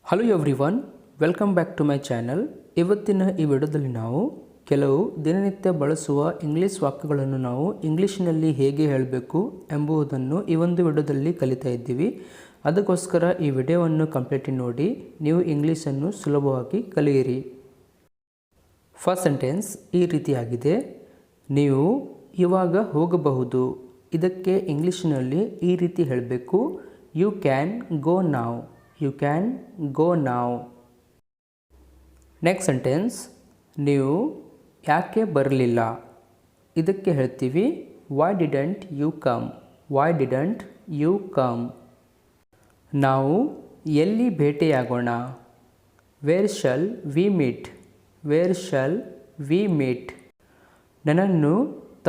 Hello everyone, welcome back to my channel. ಇವತ್ತಿನ ಈ ವಿಡಿಯೋದಲ್ಲಿ ನಾವು ಕೆಲವು ದಿನನಿತ್ಯ ಬಳಸುವ ಇಂಗ್ಲೀಷ್ ವಾಕ್ಯಗಳನ್ನು ನಾವು ಇಂಗ್ಲೀಷ್ನಲ್ಲಿ ಹೇಗೆ ಹೇಳಬೇಕು ಎಂಬುದನ್ನು ಈ ಒಂದು ವಿಡಿಯೋದಲ್ಲಿ ಕಲಿತಾ ಇದ್ದೀವಿ. ಅದಕ್ಕೋಸ್ಕರ ಈ ವಿಡಿಯೋವನ್ನು ಕಂಪ್ಲೀಟ್ ನೋಡಿ ನೀವು ಇಂಗ್ಲೀಷನ್ನು ಸುಲಭವಾಗಿ ಕಲಿಯಿರಿ. ಫಸ್ಟ್ ಸೆಂಟೆನ್ಸ್ ಈ ರೀತಿಯಾಗಿದೆ: ನೀವು ಇವಾಗ ಹೋಗಬಹುದು. ಇದಕ್ಕೆ ಇಂಗ್ಲೀಷ್ನಲ್ಲಿ ಈ ರೀತಿ ಹೇಳಬೇಕು: ಯು ಕ್ಯಾನ್ ಗೋ ನಾವ್. ಯು ಕ್ಯಾನ್ ಗೋ ನಾವ್. ನೆಕ್ಸ್ಟ್ ಸೆಂಟೆನ್ಸ್: ನೀವು ಯಾಕೆ ಬರಲಿಲ್ಲ. ಇದಕ್ಕೆ ಹೇಳ್ತೀವಿ: why didn't you come. Why didn't you come. ನಾವು ಎಲ್ಲಿ ಭೇಟಿಯಾಗೋಣ. Where shall we meet. Where shall we meet. ನನ್ನನ್ನು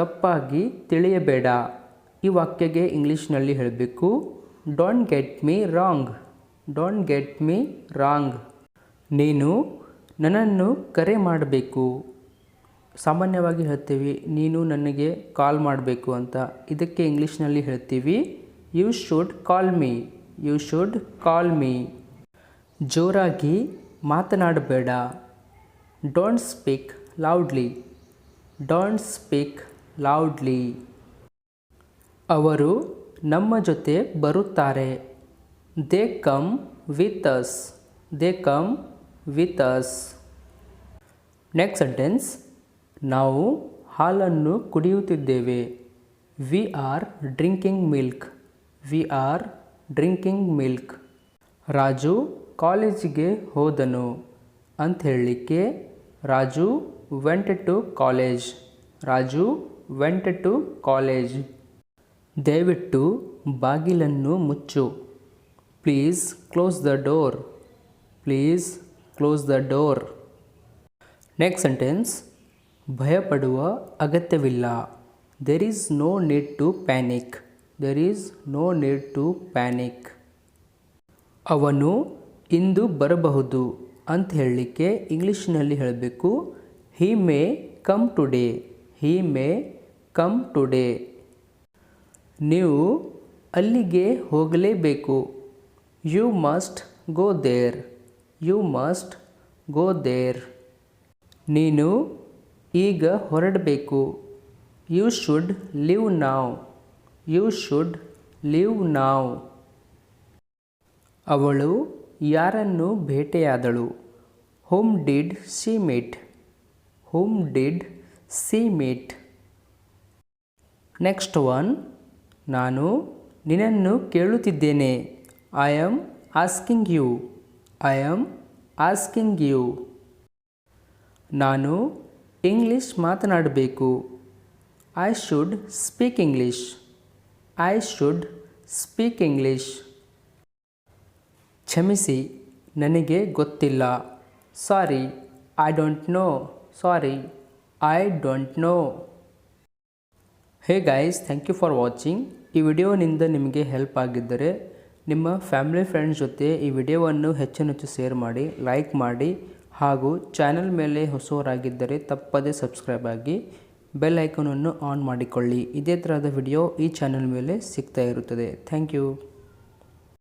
ತಪ್ಪಾಗಿ ತಿಳಿಯಬೇಡ. ಈ ವಾಕ್ಯಗೆ ಇಂಗ್ಲೀಷ್ನಲ್ಲಿ ಹೇಳಬೇಕು: don't get me wrong. Don't get me wrong. ನೀನು ನನ್ನನ್ನು ಕರೆ ಮಾಡಬೇಕು. ಸಾಮಾನ್ಯವಾಗಿ ಹೇಳ್ತೀವಿ ನೀನು ನನಗೆ ಕಾಲ್ ಮಾಡಬೇಕು ಅಂತ. ಇದಕ್ಕೆ ಇಂಗ್ಲೀಷ್ನಲ್ಲಿ ಹೇಳ್ತೀವಿ: you should call me. You should call me. ಜೋರಾಗಿ ಮಾತನಾಡಬೇಡ. Don't speak loudly. Don't speak loudly. ಅವರು ನಮ್ಮ ಜೊತೆ ಬರುತ್ತಾರೆ. They come with us. They come with us. Next sentence: ನಾವು ಹಾಲನ್ನು ಕುಡಿಯುತ್ತಿದ್ದೇವೆ. We are drinking milk. We are drinking milk. Raju ಕಾಲೇಜಿಗೆ ಹೋದನು ಅಂತ ಹೇಳಲಿಕ್ಕೆ Raju went to college. Raju went to college. ದಯವಿಟ್ಟು ಬಾಗಿಲನ್ನು ಮುಚ್ಚು. Please close the door. Please close the door. Next sentence: ಭಯಪಡುವ ಅಗತ್ಯವಿಲ್ಲ. There is no need to panic. There is no need to panic. ಅವನು ಇಂದು ಬರಬಹುದು ಅಂತ ಹೇಳಲಿಕ್ಕೆ ಇಂಗ್ಲೀಷ್ನಲ್ಲಿ ಹೇಳಬೇಕು: he may come today. He may come today. ನೀವು ಅಲ್ಲಿಗೆ ಹೋಗಲೇಬೇಕು. You must go there. You must go there. ನೀನು ಈಗ ಹೊರಡಬೇಕು. You should leave now. You should leave now. ಅವಳು ಯಾರನ್ನು ಭೇಟಿಯಾದಳು. whom did she meet. whom did she meet. Next one: ನಾನು ನಿನ್ನನ್ನು ಕೇಳುತ್ತಿದ್ದೇನೆ. I am asking you. I am asking you. ನಾನು ಇಂಗ್ಲೀಷ್ ಮಾತನಾಡಬೇಕು. I should speak English. I should speak English. ಕ್ಷಮಿಸಿ, ನನಗೆ ಗೊತ್ತಿಲ್ಲ. Sorry, I don't know. Sorry, I don't know. Hey guys, thank you for watching. ಈ ವಿಡಿಯೋನಿಂದ ನಿಮಗೆ help ಆಗಿದ್ದರೆ ನಿಮ್ಮ ಫ್ಯಾಮಿಲಿ ಫ್ರೆಂಡ್ಸ್ ಜೊತೆ ಈ ವಿಡಿಯೋವನ್ನು ಹೆಚ್ಚು ಶೇರ್ ಮಾಡಿ, ಲೈಕ್ ಮಾಡಿ, ಹಾಗೂ ಚಾನಲ್ ಮೇಲೆ ಹೊಸವರಾಗಿದ್ದರೆ ತಪ್ಪದೇ ಸಬ್ಸ್ಕ್ರೈಬ್ ಆಗಿ ಬೆಲ್ ಐಕಾನನ್ನು ಆನ್ ಮಾಡಿಕೊಳ್ಳಿ. ಇದೇ ಥರದ ವಿಡಿಯೋ ಈ ಚಾನಲ್ ಮೇಲೆ ಸಿಗ್ತಾ ಇರುತ್ತದೆ. Thank you.